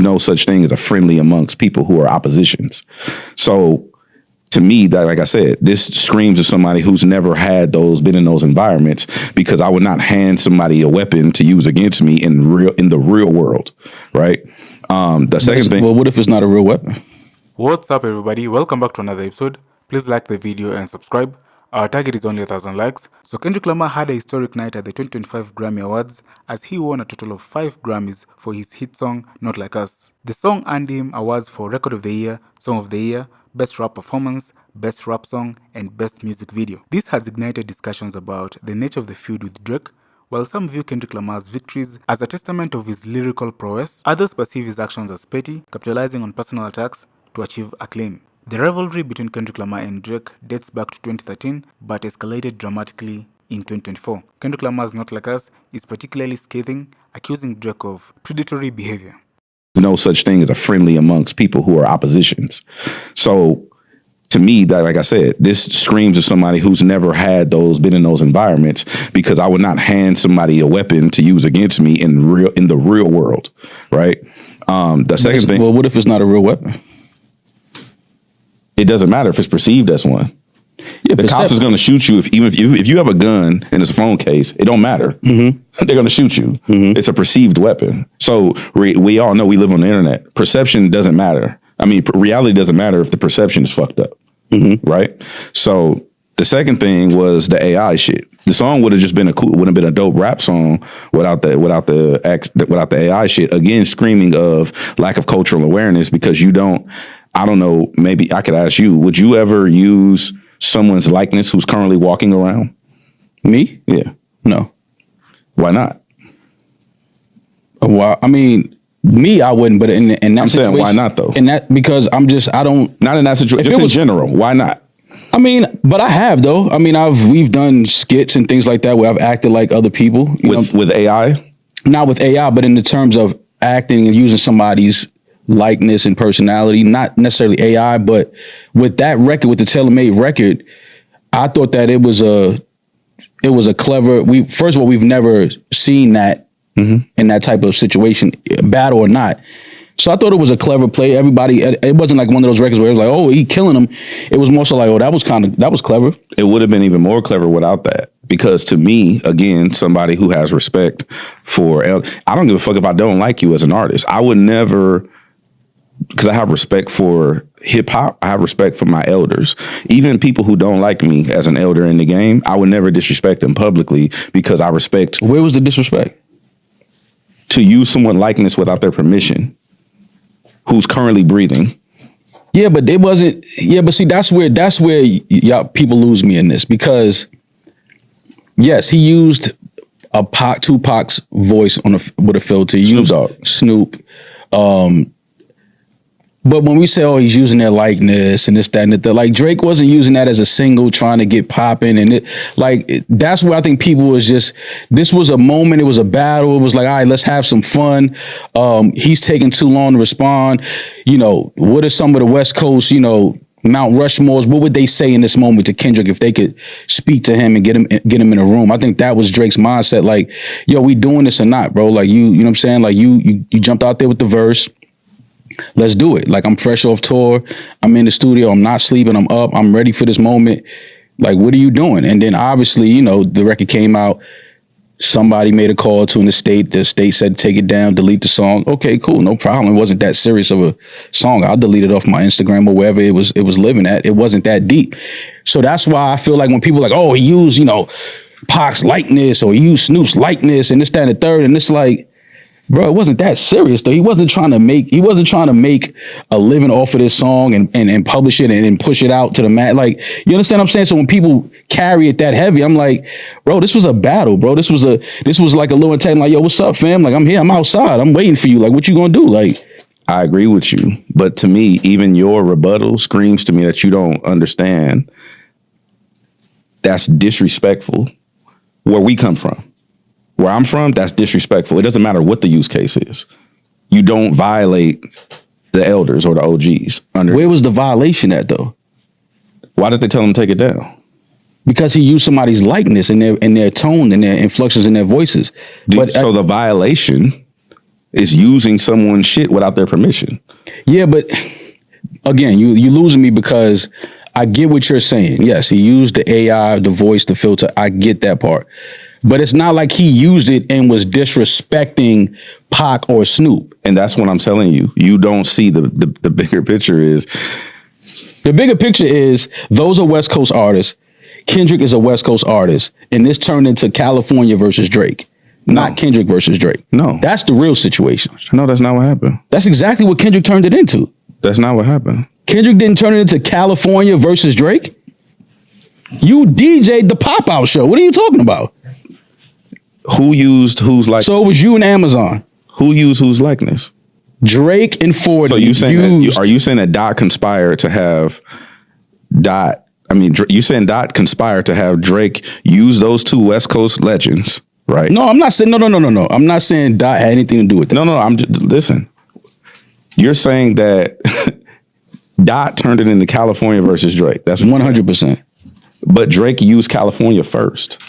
no such thing as a friendly amongst people who are oppositions. So to me, that, like I said, this screams of somebody who's never been in those environments, because I would not hand somebody a weapon to use against me in the real world, right? The second thing. Well, what if it's not a real weapon? What's up, everybody? Welcome back to another episode. Please like the video and subscribe. Our target is only 1,000 likes. So Kendrick Lamar had a historic night at the 2025 Grammy Awards as he won a total of 5 Grammys for his hit song, Not Like Us. The song earned him awards for Record of the Year, Song of the Year, Best Rap Performance, Best Rap Song, and Best Music Video. This has ignited discussions about the nature of the feud with Drake. While some view Kendrick Lamar's victories as a testament of his lyrical prowess, others perceive his actions as petty, capitalizing on personal attacks to achieve acclaim. The rivalry between Kendrick Lamar and Drake dates back to 2013 but escalated dramatically in 2024. Kendrick Lamar's Not Like Us is particularly scathing, accusing Drake of predatory behavior. No such thing as a friendly amongst people who are oppositions. So to me, that, like I said, this screams of somebody who's never been in those environments, because I would not hand somebody a weapon to use against me in the real world, right? The second thing. Well, what if it's not a real weapon? It doesn't matter if it's perceived as one. Yeah, the cops is going to shoot you if you have a gun and it's a phone case. It don't matter. Mm-hmm. They're going to shoot you. Mm-hmm. It's a perceived weapon. So we all know we live on the internet. Perception doesn't matter. I mean, reality doesn't matter if the perception is fucked up, right? So the second thing was the AI shit. The song would have just been wouldn't have been a dope rap song without the AI shit. Again, screaming of lack of cultural awareness, because I don't know, maybe I could ask you, would you ever use someone's likeness who's currently walking around? Me? Yeah. No. Why not? Well, I mean, me, I wouldn't, but in that I'm situation, saying, why not though? Because I don't. Not in that situation, just in general. Why not? I mean, but I have though. I mean, we've done skits and things like that where I've acted like other people. With AI? Not with AI, but in the terms of acting and using somebody's likeness and personality, not necessarily AI, but with that record, with the tailor-made record, I thought that it was a clever. First of all, we've never seen that in that type of situation, battle or not. So I thought it was a clever play. Everybody, it wasn't like one of those records where it was like, oh, he killing him. It was more so like, oh, that was clever. It would have been even more clever without that. Because to me, again, somebody who has respect for, I don't give a fuck if I don't like you as an artist. I would never, because I have respect for hip hop. I have respect for my elders. Even people who don't like me as an elder in the game, I would never disrespect them publicly, because I respect. Where was the disrespect? To use someone's likeness without their permission, who's currently breathing. Yeah, but it wasn't. Yeah, but see, that's where y'all people lose me in this, because yes, he used Tupac's voice with a filter. He used Snoop. But when we say, oh, he's using their likeness and this, that, and that, like Drake wasn't using that as a single trying to get popping. And that's where I think people was just, this was a moment. It was a battle. It was like, all right, let's have some fun. He's taking too long to respond. What are some of the West Coast, Mount Rushmores, what would they say in this moment to Kendrick if they could speak to him and get him in a room? I think that was Drake's mindset. Like, yo, we doing this or not, bro? Like, you know what I'm saying? Like you jumped out there with the verse. Let's do it. Like, I'm fresh off tour. I'm in the studio. I'm not sleeping. I'm up. I'm ready for this moment. Like, what are you doing? And then obviously, the record came out. Somebody made a call to the state. The state said, take it down, delete the song. Okay, cool. No problem. It wasn't that serious of a song. I'll delete it off my Instagram or wherever it was living at. It wasn't that deep. So that's why I feel like when people are like, oh, he used, Pac's likeness or he used Snoop's likeness and this, that, and the third. And it's like, bro, it wasn't that serious though. He wasn't trying to make a living off of this song and publish it and push it out to the mat. Like, you understand what I'm saying? So when people carry it that heavy, I'm like, bro, this was a battle, bro. This was like a little attack. Like, yo, what's up, fam? Like, I'm here, I'm outside, I'm waiting for you. Like, what you gonna do? Like, I agree with you, but to me, even your rebuttal screams to me that you don't understand. That's disrespectful. Where we come from. Where I'm from, that's disrespectful. It doesn't matter what the use case is. You don't violate the elders or the OGs. Where was the violation at, though? Why did they tell him to take it down? Because he used somebody's likeness and their tone and their inflections in their voices. So the violation It's using someone's shit without their permission. Yeah, but again, you losing me because I get what you're saying. Yes, he used the AI, the voice, the filter. I get that part. But it's not like he used it and was disrespecting Pac or Snoop. And that's what I'm telling you. You don't see the bigger picture is. The bigger picture is those are West Coast artists. Kendrick is a West Coast artist. And this turned into California versus Drake. Not Kendrick versus Drake. No. That's the real situation. No, that's not what happened. That's exactly what Kendrick turned it into. That's not what happened. Kendrick didn't turn it into California versus Drake. You DJ'd the pop-out show. What are you talking about? Who used whose likeness? So it was you and Amazon. Who used whose likeness? Drake and 40. So you saying that, are you saying that Dot conspired to have Dot? I mean, you saying Dot conspired to have Drake use those two West Coast legends, right? No, I'm not saying no. I'm not saying Dot had anything to do with that. No. I'm just listen. You're saying that Dot turned it into California versus Drake. That's 100%. But Drake used California first.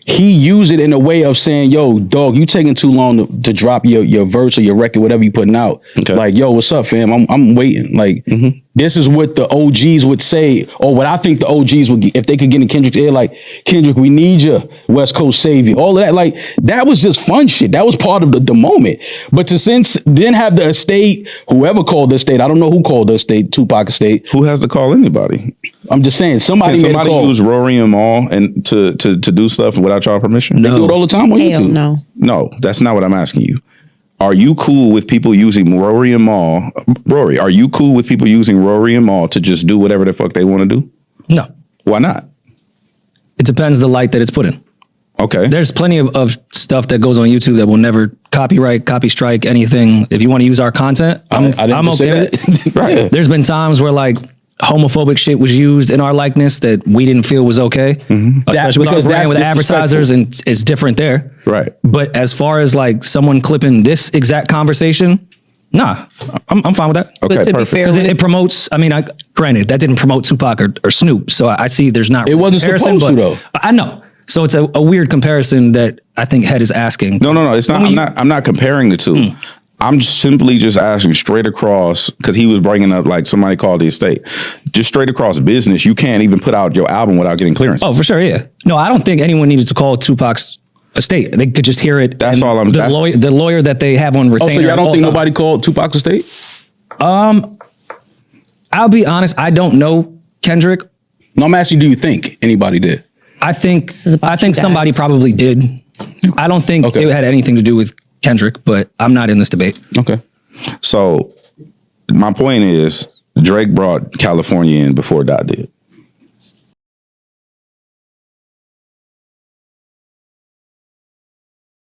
He used it in a way of saying, yo, dog, you taking too long to drop your verse or your record, whatever you putting out. Okay. Like, yo, what's up, fam? I'm waiting. Like, this is what the OGs would say, or what I think the OGs would, if they could get in Kendrick's ear, like, Kendrick, we need you, West Coast savior. All of that, like, that was just fun shit. That was part of the moment. But to then have the estate, whoever called the estate, I don't know who called the estate, Tupac estate. Who has to call anybody? I'm just saying, somebody use Rory and Mal and to do stuff without y'all permission? They do it all the time on Hell YouTube. No, that's not what I'm asking you. Are you cool with people using Rory and Mal? Rory, are you cool with people using Rory and Mal to just do whatever the fuck they want to do? No. Why not? It depends the light that it's put in. Okay. There's plenty of stuff that goes on YouTube that will never copyright, copy strike, anything. If you want to use our content, I'm okay with it. Right. Yeah. There's been times where like homophobic shit was used in our likeness that we didn't feel was okay. Especially with our brand with advertisers, and it's different there. Right. But as far as like someone clipping this exact conversation, nah, I'm fine with that. Okay, but to be perfect. fair, Because it promotes, I mean, granted, that didn't promote Tupac or Snoop. So I see there's not. It wasn't comparison, supposed to, but though. I know. So it's a weird comparison that I think Head is asking. No. It's not. I'm not comparing the two. I'm simply just asking straight across, because he was bringing up like somebody called the estate. Just straight across business, you can't even put out your album without getting clearance. Oh, for sure, yeah. No, I don't think anyone needed to call Tupac's estate. They could just hear it. That's all I'm. The lawyer that they have on retainer. Oh, so y'all don't think nobody called Tupac's estate? I'll be honest. I don't know Kendrick. No, I'm asking, do you think anybody did? I think about you somebody guys. probably did. I don't think it had anything to do with Kendrick, but I'm not in this debate. Okay. So my point is, Drake brought California in before Dot did.